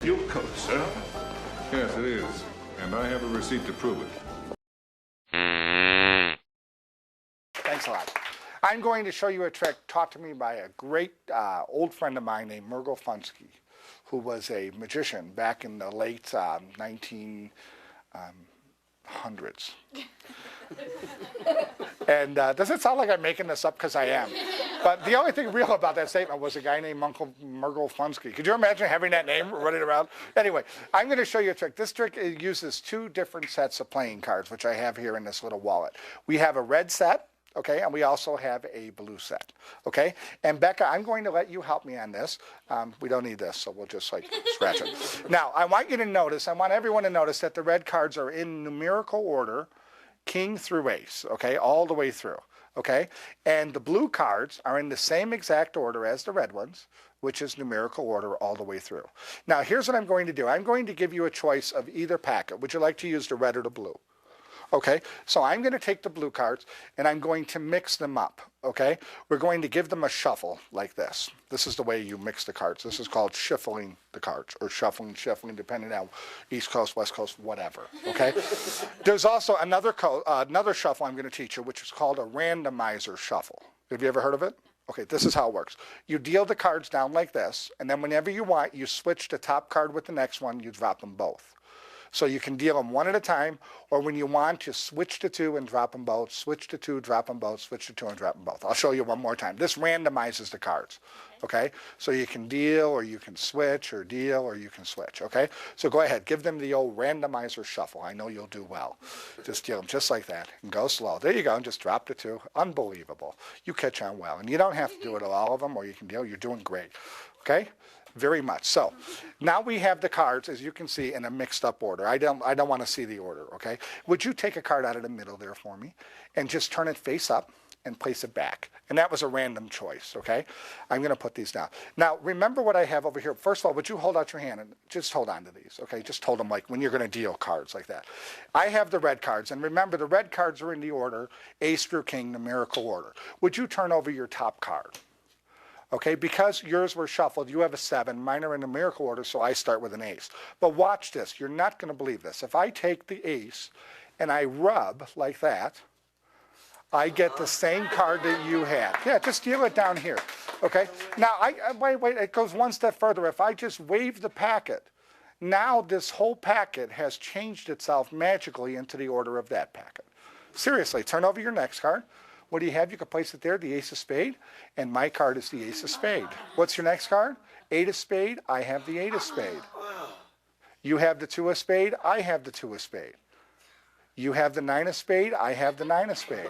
your coat, sir? Yes, it is. And I have a receipt to prove it. Thanks a lot. I'm going to show you a trick taught to me by a great old friend of mine named Marlo, who was a magician back in the late 1900s. And does it sound like I'm making this up? Because I am. But the only thing real about that statement was a guy named Uncle Marlo. Could you imagine having that name running around? Anyway, I'm going to show you a trick. This trick uses two different sets of playing cards, which I have here in this little wallet. We have a red set, okay, and we also have a blue set, okay? And Becca, I'm going to let you help me on this. We don't need this, so we'll just like scratch it. Now, I want you to notice, I want everyone to notice that the red cards are in numerical order, king through ace, okay, all the way through, okay? And the blue cards are in the same exact order as the red ones, which is numerical order all the way through. Now, here's what I'm going to do. I'm going to give you a choice of either packet. Would you like to use the red or the blue? Okay, so I'm going to take the blue cards and I'm going to mix them up, okay? We're going to give them a shuffle like this. This is the way you mix the cards. This is called shuffling the cards, or shuffling, depending on East Coast, West Coast, whatever, okay? There's also another shuffle I'm going to teach you, which is called a randomizer shuffle. Have you ever heard of it? Okay, this is how it works. You deal the cards down like this, and then whenever you want, you switch the top card with the next one, you drop them both. So you can deal them one at a time, or when you want to switch to two and drop them both, switch to two, drop them both, switch to two and drop them both. I'll show you one more time. This randomizes the cards, okay? So you can deal, or you can switch, or deal, or you can switch, okay? So go ahead, give them the old randomizer shuffle. I know you'll do well. Just deal them just like that, and go slow. There you go, and just drop the two. Unbelievable. You catch on well, and you don't have to do it all of them, or you can deal. You're doing great, okay? Very much. So now we have the cards, as you can see, in a mixed up order. I don't want to see the order, okay? Would you take a card out of the middle there for me and just turn it face up and place it back? And that was a random choice, okay? I'm going to put these down. Now, remember what I have over here. First of all, would you hold out your hand and just hold on to these, okay? Just hold them like when you're going to deal cards like that. I have the red cards, and remember the red cards are in the order ace through king, numerical order. Would you turn over your top card? Okay, because yours were shuffled, you have a 7, mine are in numerical order, so I start with an ace. But watch this, you're not going to believe this. If I take the ace and I rub like that, I get the same card that you had. Yeah, just deal it down here, okay? Now, wait, it goes one step further. If I just wave the packet, now this whole packet has changed itself magically into the order of that packet. Seriously, turn over your next card. What do you have? You can place it there, the ace of spade, and my card is the ace of spade. What's your next card? 8 of spade, I have the 8 of spade. You have the 2 of spade, I have the 2 of spade. You have the 9 of spade, I have the 9 of spade.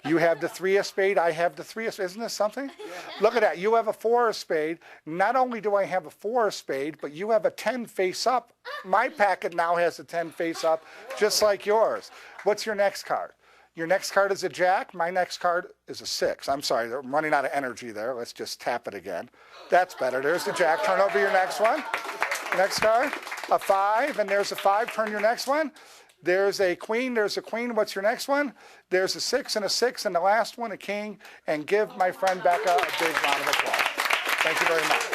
You have the 3 of spade, I have the 3 of spade. Isn't this something? Yeah. Look at that. You have a 4 of spade. Not only do I have a 4 of spade, but you have a 10 face up. My packet now has a 10 face up, just like yours. What's your next card? Your next card is a jack. My next card is a 6. I'm sorry, I'm running out of energy there. Let's just tap it again. That's better. There's the jack. Turn over your next one. Next card, a 5, and there's a 5. Turn your next one. There's a queen. There's a queen. What's your next one? There's a 6 and a 6, and the last one, a king. And give my friend Becca a big round of applause. Thank you very much.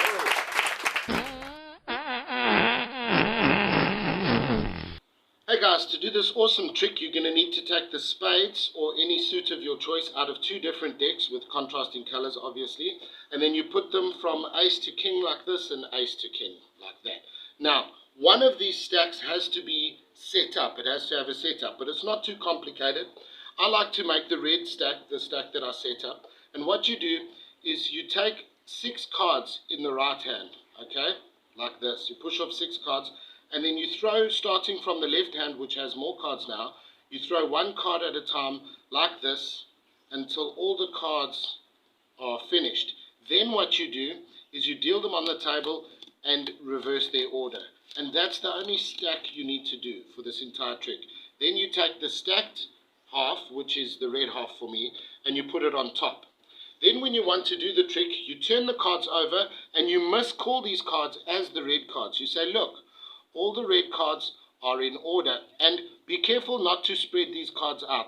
Hey guys, to do this awesome trick, you're going to need to take the spades or any suit of your choice out of 2 different decks with contrasting colors, obviously. And then you put them from ace to king like this and ace to king like that. Now, one of these stacks has to be set up. It has to have a setup, but it's not too complicated. I like to make the red stack, the stack that I set up. And what you do is you take 6 cards in the right hand, okay? Like this. You push off 6 cards. And then you throw, starting from the left hand, which has more cards now, you throw 1 card at a time like this until all the cards are finished. Then what you do is you deal them on the table and reverse their order. And that's the only stack you need to do for this entire trick. Then you take the stacked half, which is the red half for me, and you put it on top. Then when you want to do the trick, you turn the cards over and you must call these cards as the red cards. You say, look, all the red cards are in order, and be careful not to spread these cards out,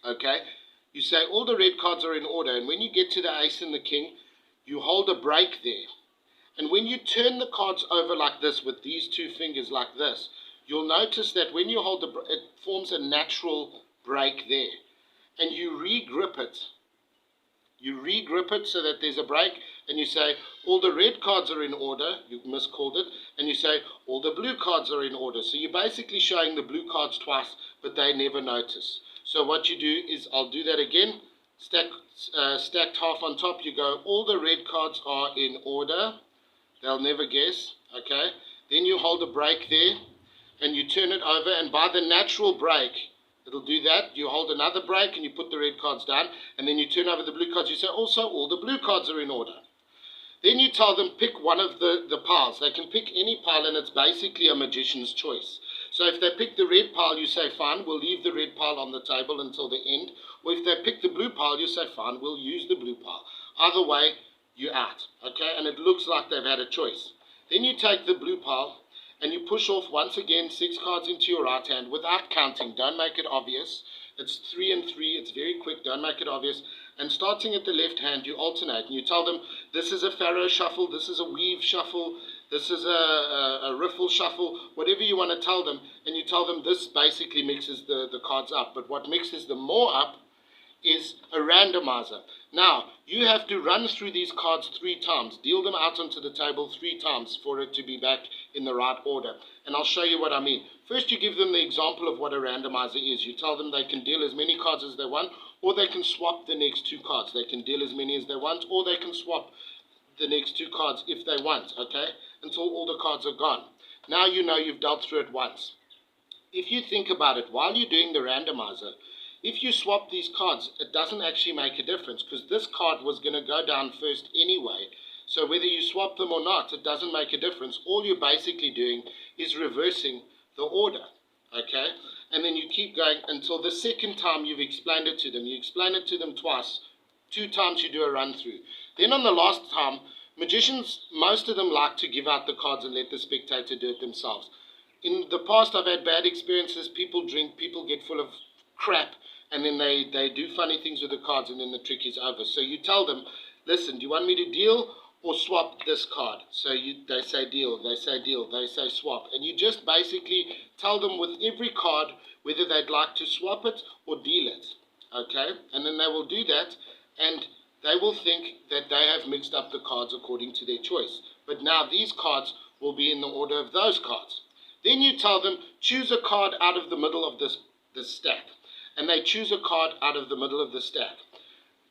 okay? You say all the red cards are in order, and when you get to the ace and the king, you hold a break there, And when you turn the cards over like this with these two fingers like this, you'll notice that when you hold it forms a natural break there. And you re-grip it. You re-grip it so that there's a break, and you say, all the red cards are in order, you've miscalled it, and you say, all the blue cards are in order. So you're basically showing the blue cards twice, but they never notice. So what you do is, I'll do that again, stacked half on top, you go, all the red cards are in order, they'll never guess, okay? Then you hold a break there, and you turn it over, and by the natural break, it'll do that. You hold another break and you put the red cards down, and then you turn over the blue cards. You say, also, all the blue cards are in order. Then you tell them, pick one of the piles. They can pick any pile, and it's basically a magician's choice. So if they pick the red pile, you say, fine, we'll leave the red pile on the table until the end. Or if they pick the blue pile, you say, fine, we'll use the blue pile. Either way, you're out, okay? And it looks like they've had a choice. Then you take the blue pile, and you push off once again 6 cards into your right hand without counting. Don't make it obvious. It's 3 and 3. It's very quick. Don't make it obvious. And starting at the left hand, you alternate. And you tell them, this is a Pharaoh shuffle. This is a weave shuffle. This is a riffle shuffle. Whatever you want to tell them. And you tell them this basically mixes the cards up. But what mixes them more up is a randomizer. Now, you have to run through these cards 3 times, deal them out onto the table 3 times for it to be back in the right order. And I'll show you what I mean. First, you give them the example of what a randomizer is. You tell them they can deal as many cards as they want, or they can swap the next 2 cards. They can deal as many as they want, or they can swap the next 2 cards if they want, okay, until all the cards are gone. Now you know you've dealt through it once. If you think about it, while you're doing the randomizer, if you swap these cards, it doesn't actually make a difference because this card was going to go down first anyway. So whether you swap them or not, it doesn't make a difference. All you're basically doing is reversing the order, okay? And then you keep going until the second time you've explained it to them. You explain it to them twice. 2 times you do a run through. Then on the last time, magicians, most of them like to give out the cards and let the spectator do it themselves. In the past, I've had bad experiences. People drink, people get full of crap, and then they do funny things with the cards, and then the trick is over. So you tell them, listen, do you want me to deal or swap this card? So they say deal, they say deal, they say swap. And you just basically tell them with every card whether they'd like to swap it or deal it, okay? And then they will do that, and they will think that they have mixed up the cards according to their choice. But now these cards will be in the order of those cards. Then you tell them, choose a card out of the middle of this stack. And they choose a card out of the middle of the stack.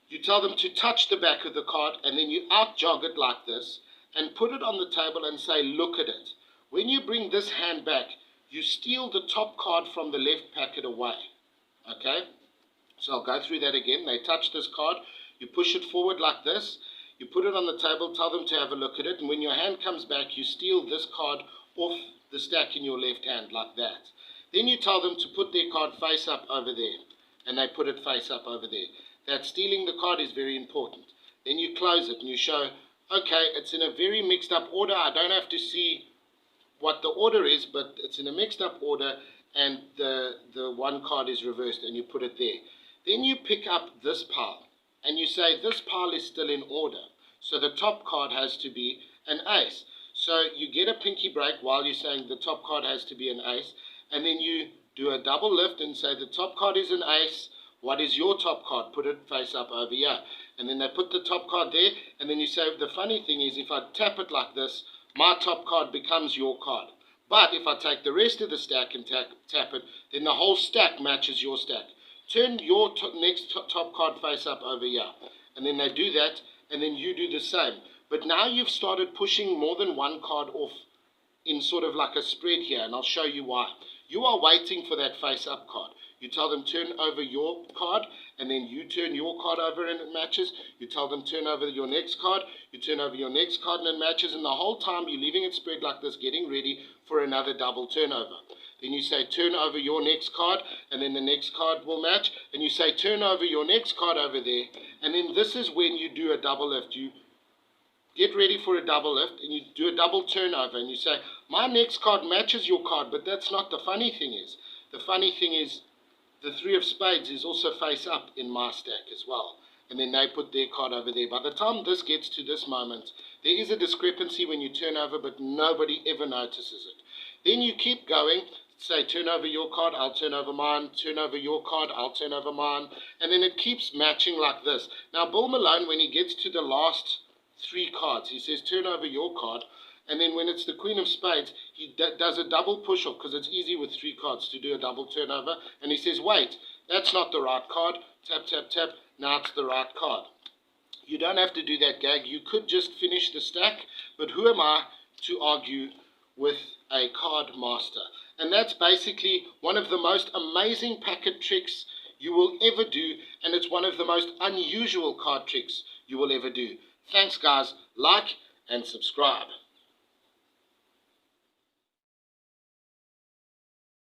You tell them to touch the back of the card, and then you out-jog it like this, and put it on the table and say, look at it. When you bring this hand back, you steal the top card from the left packet away. Okay? So I'll go through that again. They touch this card, you push it forward like this, you put it on the table, tell them to have a look at it, and when your hand comes back, you steal this card off the stack in your left hand like that. Then you tell them to put their card face up over there, and they put it face up over there. That stealing the card is very important. Then you close it and you show, okay, it's in a very mixed up order. I don't have to see what the order is, but it's in a mixed up order, and the one card is reversed, and you put it there. Then you pick up this pile, and you say this pile is still in order. So the top card has to be an ace. So you get a pinky break while you're saying the top card has to be an ace, and then you do a double lift and say the top card is an ace. What is your top card? Put it face up over here. And then they put the top card there, and then you say, the funny thing is, if I tap it like this, my top card becomes your card. But if I take the rest of the stack and tap it, then the whole stack matches your stack. Turn your next top card face up over here. And then they do that, and then you do the same. But now you've started pushing more than one card off in sort of like a spread here, and I'll show you why. You are waiting for that face-up card. You tell them turn over your card, and then you turn your card over and it matches. You tell them turn over your next card, you turn over your next card and it matches, and the whole time you're leaving it spread like this, getting ready for another double turnover. Then you say turn over your next card, and then the next card will match, and you say turn over your next card over there, and then this is when you do a double lift. You get ready for a double lift, and you do a double turnover, and you say, my next card matches your card, but that's not the funny thing is. The funny thing is, the 3 of spades is also face up in my stack as well. And then they put their card over there. By the time this gets to this moment, There is a discrepancy when you turn over, but nobody ever notices it. Then you keep going, say turn over your card, I'll turn over mine, turn over your card, I'll turn over mine, and then it keeps matching like this. Now Bill Malone, when he gets to the last 3 cards, he says turn over your card, and then when it's the Queen of Spades, he does a double push-off, because it's easy with 3 cards to do a double turnover, and he says, wait, that's not the right card, tap, tap, tap, now it's the right card. You don't have to do that gag, you could just finish the stack, but who am I to argue with a card master? And that's basically one of the most amazing packet tricks you will ever do, and it's one of the most unusual card tricks you will ever do. Thanks guys, like and subscribe.